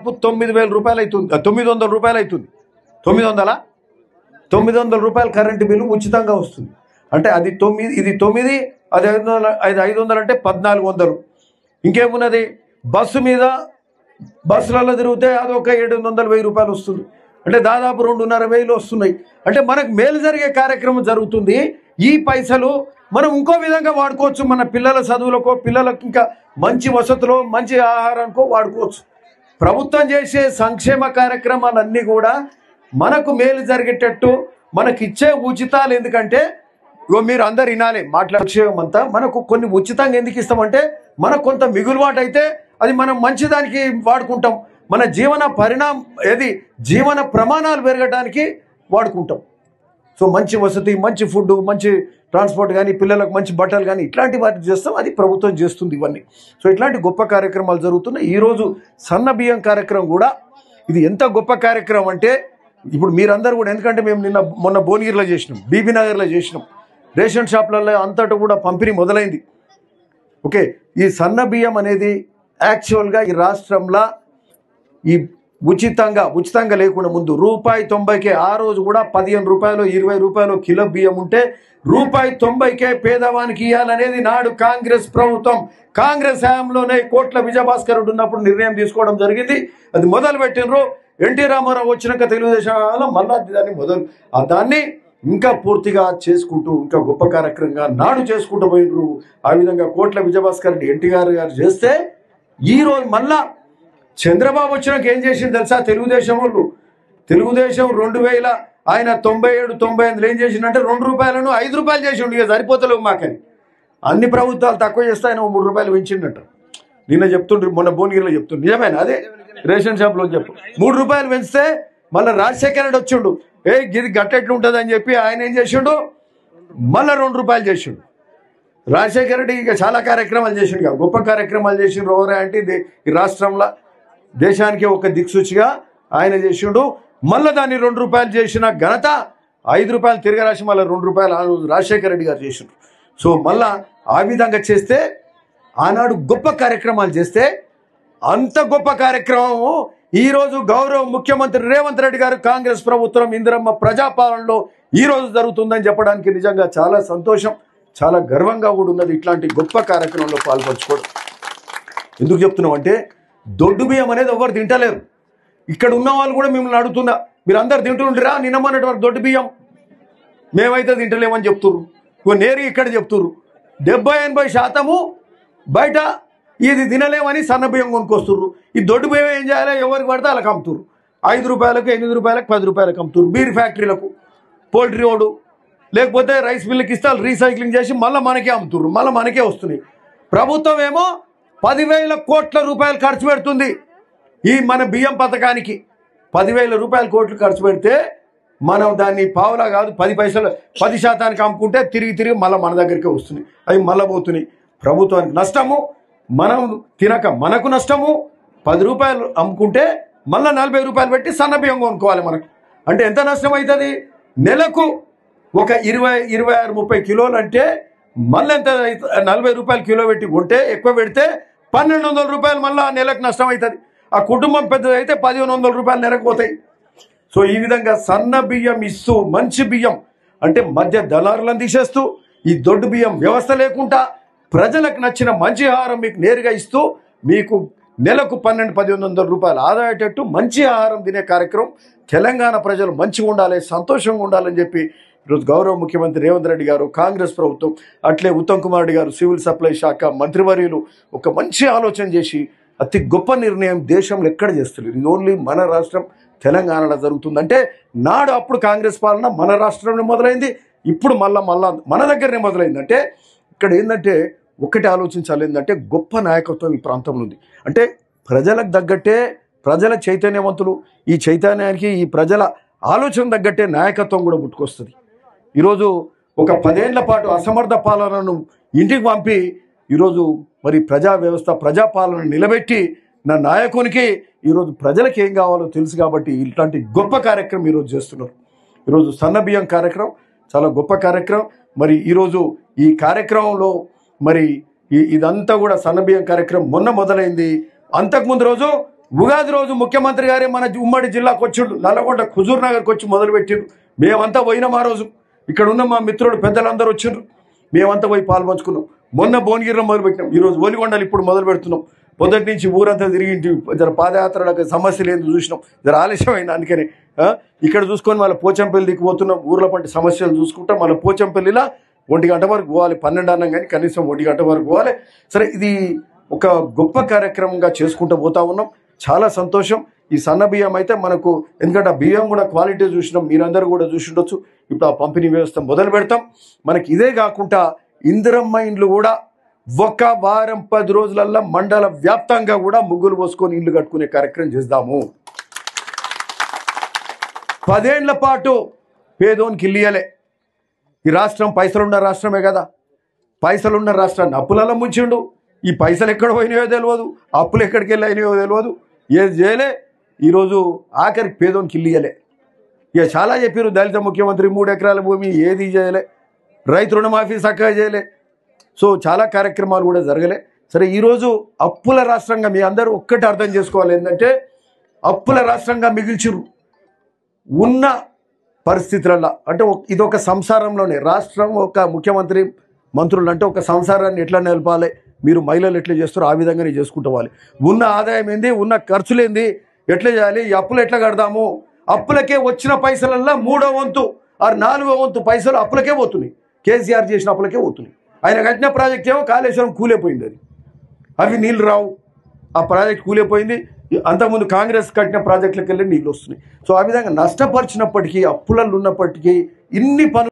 దాదాపు 9,000 రూపాయలు అవుతుంది, 900 రూపాయలు అవుతుంది. 900 రూపాయలు కరెంటు బిల్లు ఉచితంగా వస్తుంది. అంటే అది 9, ఇది 9, అది 500 అంటే 1400. ఇంకేమున్నది, బస్సు మీద బస్సులలో తిరిగితే అదొక 700-1000 రూపాయలు వస్తుంది. అంటే దాదాపు 2,500 వస్తున్నాయి. అంటే మనకు మేలు జరిగే కార్యక్రమం జరుగుతుంది. ఈ పైసలు మనం ఇంకో విధంగా వాడుకోవచ్చు. మన పిల్లల చదువులకో, పిల్లలకు ఇంకా మంచి వసతులు, మంచి ఆహారానికో వాడుకోవచ్చు. ప్రభుత్వం చేసే సంక్షేమ కార్యక్రమాలన్నీ కూడా మనకు మేలు జరిగేటట్టు మనకి ఇచ్చే ఉచితాలు. ఎందుకంటే మీరు అందరు వినాలి, మాట్లాడేం అంతా మనకు కొన్ని ఉచితంగా ఎందుకు ఇస్తామంటే మనకు కొంత మిగులుబాటు అయితే అది మనం మంచిదానికి వాడుకుంటాం. మన జీవన ప్రమాణాలు పెరగడానికి వాడుకుంటాం. సో మంచి వసతి, మంచి ఫుడ్, మంచి ట్రాన్స్పోర్ట్ కానీ, పిల్లలకు మంచి బట్టలు కానీ, ఇట్లాంటి వాటికి చేస్తాం. అది ప్రభుత్వం చేస్తుంది ఇవన్నీ. సో ఇట్లాంటి గొప్ప కార్యక్రమాలు జరుగుతున్నాయి. ఈరోజు సన్న బియ్యం కార్యక్రమం కూడా ఇది ఎంత గొప్ప కార్యక్రమం అంటే, ఇప్పుడు మీరందరూ కూడా, ఎందుకంటే మేము మొన్న భువనగిరిలో చేసినాం, బీబీ నగర్లో చేసినాం, రేషన్ షాప్లలో అంతటా కూడా పంపిణీ మొదలైంది. ఓకే, ఈ సన్న బియ్యం అనేది యాక్చువల్గా ఈ రాష్ట్రంలో ఈ ఉచితంగా లేకుండా ముందు ₹1.90కే, ఆ రోజు కూడా 15 రూపాయలు 20 రూపాయలు కిలో బియ్యం ఉంటే ₹1.90కే పేదవానికి ఇవ్వాలనేది నాడు కాంగ్రెస్ ప్రభుత్వం, కాంగ్రెస్ హయాంలోనే కోట్ల విజయభాస్కర్ ఉన్నప్పుడు నిర్ణయం తీసుకోవడం జరిగింది. అది మొదలు పెట్టినరు. ఎన్టీ రామారావు వచ్చినాక తెలుగుదేశంలో మళ్ళా దాన్ని ఇంకా పూర్తిగా చేసుకుంటూ ఇంకా గొప్ప కార్యక్రమంగా నాడు చేసుకుంటూ పోయినరు. ఆ విధంగా కోట్ల విజయభాస్కర్ రెడ్డి ఎన్టీఆర్ గారు చేస్తే ఈరోజు మళ్ళా చంద్రబాబు వచ్చినాక ఏం చేసింది తెలుసా? తెలుగుదేశం 2000 ఆయన 97-98 ఏం చేసిందంటే ₹2 ₹5 చేసిండు. ఇక సరిపోతలేవు మాకని. అన్ని ప్రభుత్వాలు తక్కువ చేస్తే ఆయన ₹3 పెంచిండట. నిన్న చెప్తుండ్రు, మొన్న భువనగిరిలో చెప్తుండ్రు. నిజమేనా? అదే రేషన్ షాప్లో చెప్పు ₹3 పెంచితే మళ్ళీ రాజశేఖర రెడ్డి వచ్చిండు, ఇది గట్టెట్లు ఉంటుంది అని చెప్పి ఆయన ఏం చేసిండు, మళ్ళీ ₹2 చేసిండు. రాజశేఖర రెడ్డి ఇక చాలా కార్యక్రమాలు చేసిండు, గొప్ప కార్యక్రమాలు చేసిండు. ఎవరే అంటే ఈ రాష్ట్రంలో దేశానికి ఒక దిక్సూచిగా ఆయన చేసిండు. మళ్ళీ దాన్ని ₹2 చేసిన ఘనత, ₹5 తిరగరాసి మళ్ళీ ₹2 రాజశేఖర రెడ్డి గారు చేసిండు. సో మళ్ళా ఆ విధంగా చేస్తే, ఆనాడు గొప్ప కార్యక్రమాలు చేస్తే, అంత గొప్ప కార్యక్రమం ఈరోజు గౌరవ ముఖ్యమంత్రి రేవంత్ రెడ్డి గారు కాంగ్రెస్ ప్రభుత్వం ఇందిరమ్మ ప్రజాపాలనలో ఈరోజు జరుగుతుందని చెప్పడానికి నిజంగా చాలా సంతోషం, చాలా గర్వంగా కూడా ఉన్నది. ఇట్లాంటి గొప్ప కార్యక్రమంలో పాల్పంచుకోవడం ఎందుకు చెప్తున్నాం అంటే, దొడ్డు బియ్యం అనేది ఎవరు తింటలేరు. ఇక్కడ ఉన్న వాళ్ళు కూడా మిమ్మల్ని అడుగుతున్నా, మీరు అందరు తింటుండ్రా నిన్నమన్నటువంటి దొడ్డు బియ్యం? మేమైతే తింటలేమని చెప్తుర్రు. నేరు ఇక్కడ చెప్తుర్రు 70-80% బయట ఇది తినలేమని సన్న బియ్యం కొనుక్కొస్తుర్రు. ఈ దొడ్డు బియ్యం ఏం చేయాలి? ఎవరికి పడితే వాళ్ళకి అమ్ముతుర్రు. ₹5, ₹8, ₹10 అమ్ముతుర్రు. బీర్ ఫ్యాక్టరీలకు, పోల్ట్రీ వాడు, లేకపోతే రైస్ మిల్లుకి ఇస్తే రీసైక్లింగ్ చేసి మళ్ళీ మనకే అమ్ముతుర్రు, మళ్ళీ మనకే వస్తున్నాయి. ప్రభుత్వం ఏమో 10,000 కోట్ల రూపాయలు ఖర్చు పెడుతుంది ఈ మన బియ్యం పథకానికి. 10,000 కోట్లు ఖర్చు పెడితే మనం దాన్ని పావులా కాదు 10% అమ్ముకుంటే తిరిగి మళ్ళీ మన దగ్గరికే వస్తున్నాయి. అవి మళ్ళీ పోతున్నాయి. ప్రభుత్వానికి నష్టము, మనం తినక మనకు నష్టము. ₹10 అమ్ముకుంటే మళ్ళీ ₹40 పెట్టి సన్న బియ్యం కొనుక్కోవాలి మనకు. అంటే ఎంత నష్టం అవుతుంది? నెలకు ఒక 26-30 కిలోలు అంటే మళ్ళీ ఎంత ₹40 కిలో పెట్టి కొంటే, ఎక్కువ పెడితే ₹1,200 మళ్ళీ నెలకు నష్టం అవుతుంది. ఆ కుటుంబం పెద్దదైతే ₹1,500 నెలకు పోతాయి. సో ఈ విధంగా సన్న బియ్యం ఇస్తూ, మంచి బియ్యం అంటే మధ్య దళారులను తీసేస్తూ, ఈ దొడ్డు బియ్యం వ్యవస్థ లేకుండా ప్రజలకు నచ్చిన మంచి ఆహారం మీకు నేరుగా ఇస్తూ, మీకు నెలకు ₹1,200-1,500 ఆదాయేటట్టు మంచి ఆహారం తినే కార్యక్రమం. తెలంగాణ ప్రజలు మంచిగా ఉండాలి, సంతోషంగా ఉండాలని చెప్పి ఈరోజు గౌరవ ముఖ్యమంత్రి రేవంత్ రెడ్డి గారు, కాంగ్రెస్ ప్రభుత్వం, అట్లే ఉత్తమ్ కుమార్ రెడ్డి గారు సివిల్ సప్లై శాఖ మంత్రివర్యులు ఒక మంచి ఆలోచన చేసి అతి గొప్ప నిర్ణయం దేశంలో ఎక్కడ చేస్తున్నారు. ఇది ఓన్లీ మన రాష్ట్రం తెలంగాణలో జరుగుతుందంటే, నాడు అప్పుడు కాంగ్రెస్ పాలన మన రాష్ట్రంలో మొదలైంది, ఇప్పుడు మళ్ళా మన దగ్గరనే మొదలైందంటే, ఇక్కడ ఏంటంటే ఒకటి ఆలోచించాలి, ఏంటంటే గొప్ప నాయకత్వం ఈ ప్రాంతంలో ఉంది. అంటే ప్రజలకు తగ్గట్టే ప్రజల చైతన్యవంతులు, ఈ చైతన్యానికి ఈ ప్రజల ఆలోచన తగ్గట్టే నాయకత్వం కూడా పుట్టుకొస్తుంది. ఈరోజు ఒక 10 ఏళ్ల పాటు అసమర్థ పాలనను ఇంటికి పంపి ఈరోజు మరి ప్రజాపాలన నిలబెట్టి నా నాయకునికి ఈరోజు ప్రజలకు ఏం కావాలో తెలుసు కాబట్టి ఇట్లాంటి గొప్ప కార్యక్రమం ఈరోజు చేస్తున్నారు. ఈరోజు సన్న బియ్యం కార్యక్రమం చాలా గొప్ప కార్యక్రమం. మరి ఈరోజు ఈ కార్యక్రమంలో మరి ఇదంతా కూడా సన్న బియ్యం కార్యక్రమం మొన్న మొదలైంది. అంతకుముందు రోజు ఉగాది రోజు ముఖ్యమంత్రి గారే మన ఉమ్మడి జిల్లాకు వచ్చిండు, నల్లగొండ హుజూర్ నగర్కి వచ్చి మొదలుపెట్టిండు. మేమంతా పోయినాం ఆ రోజు. ఇక్కడ ఉన్న మా మిత్రుడు పెద్దలందరూ వచ్చిండ్రు, మేమంతా పోయి పాల్పంచుకున్నాం. మొన్న భువనగిరిలో మొదలుపెట్టినాం, ఈరోజు ఒలిగొండలు ఇప్పుడు మొదలు పెడుతున్నాం. పొద్దుటి నుంచి ఊరంతా తిరిగి జర పాదయాత్రలకు సమస్యలు ఏందో చూసినాం, జర ఆలస్యమైంది. అందుకని ఇక్కడ చూసుకొని మళ్ళీ పోచంపల్లి దిక్కుపోతున్నాం. ఊర్ల పంటి సమస్యలు చూసుకుంటాం. మళ్ళీ పోచంపల్లిలో 1 గంట వరకు పోవాలి, 12 అన్నం కానీ కనీసం 1 గంట వరకు పోవాలి. సరే, ఇది ఒక గొప్ప కార్యక్రమంగా చేసుకుంటూ పోతా ఉన్నాం. చాలా సంతోషం. ఈ సన్న బియ్యం అయితే మనకు, ఎందుకంటే ఆ బియ్యం కూడా క్వాలిటీ చూసినాం, మీరందరూ కూడా చూసి ఉండొచ్చు. ఇప్పుడు ఆ పంపిణీ వ్యవస్థ మొదలు పెడతాం. మనకి ఇదే కాకుండా ఇందిరమ్మ ఇండ్లు కూడా 1 వారం 10 రోజులల్లో మండల వ్యాప్తంగా కూడా ముగ్గులు పోసుకొని ఇల్లు కట్టుకునే కార్యక్రమం చేద్దాము. 10 ఏళ్ల పాటు పేదోనికి ఇల్లు ఇయ్యలే. ఈ రాష్ట్రం పైసలున్న రాష్ట్రమే కదా, పైసలున్న రాష్ట్రాన్ని అప్పులలో ముంచిండు. ఈ పైసలు ఎక్కడ పోయినాయో తెలియదు, అప్పులు ఎక్కడికి వెళ్ళినాయో తెలియదు, ఏది చేయలే. ఈరోజు ఆఖరికి పేదోనికి ఇల్లు ఇయ్యలే. ఇక చాలా చెప్పారు, దళిత ముఖ్యమంత్రి 3 ఎకరాల భూమి ఏది చేయలే, రైతు రుణమాఫీ చక్కగా చేయలే. సో చాలా కార్యక్రమాలు కూడా జరగలే. సరే, ఈరోజు అప్పుల రాష్ట్రంగా మీ అందరూ ఒక్కటి అర్థం చేసుకోవాలి, ఏంటంటే అప్పుల రాష్ట్రంగా మిగిల్చిరు. ఉన్న పరిస్థితులలో అంటే ఇదొక సంసారంలోనే రాష్ట్రం, ఒక ముఖ్యమంత్రి మంత్రులు అంటే ఒక సంసారాన్ని ఎట్లా నిలపాలి, మీరు మహిళలు ఎట్లా చేస్తారో ఆ విధంగానే చేసుకుంటవాలి. ఉన్న ఆదాయం ఏంది, ఉన్న ఖర్చులేంది, ఎట్లా చేయాలి, ఈ అప్పులు ఎట్లా కడదాము. అప్పులకే వచ్చిన పైసలల్లో 3వ వంతు 4వ వంతు పైసలు అప్పులకే పోతున్నాయి. కేసీఆర్ చేసిన అప్పులకే పోతున్నాయి. ఆయన కట్టిన ప్రాజెక్ట్ ఏమో కాళేశ్వరం కూలిపోయింది, అవి నీళ్ళు రావు, ఆ ప్రాజెక్ట్ కూలిపోయింది. అంతకుముందు కాంగ్రెస్ కట్టిన ప్రాజెక్టులకు వెళ్ళి నీళ్ళు వస్తున్నాయి. సో ఆ విధంగా నష్టపరిచినప్పటికీ, అప్పులలో ఉన్నప్పటికీ ఇన్ని పనులు